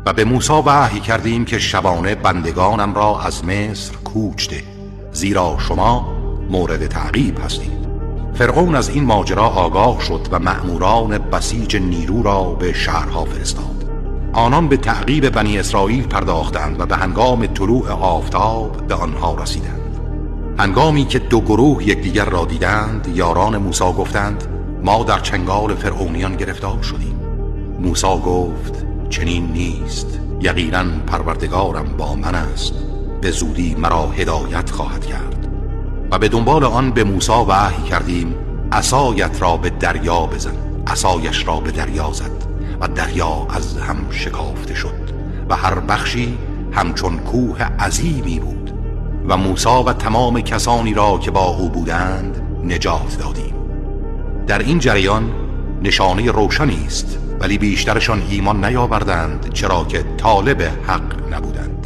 و به موسی وحی کردیم که شبانه بندگانم را از مصر کوچ ده، زیرا شما مورد تعقیب هستید. فرعون از این ماجرا آگاه شد و مأموران بسیج نیرو را به شهرها فرستاد. آنان به تعقیب بنی اسرائیل پرداختند و به هنگام طلوع آفتاب به آنها رسیدند. هنگامی که دو گروه یکدیگر را دیدند، یاران موسی گفتند ما در چنگال فرعونیان گرفتار شدیم. موسی گفت چنین نیست، یقینا پروردگارم با من است، به زودی مرا هدایت خواهد کرد. و به دنبال آن به موسی وحی کردیم عصایت را به دریا بزن. عصایش را به دریا زد و دریا از هم شکافته شد و هر بخشی همچون کوه عظیمی بود و موسی و تمام کسانی را که با او بودند نجات دادیم. در این جریان نشانه روشنی است، ولی بیشترشان ایمان نیاوردند، چرا که طالب حق نبودند.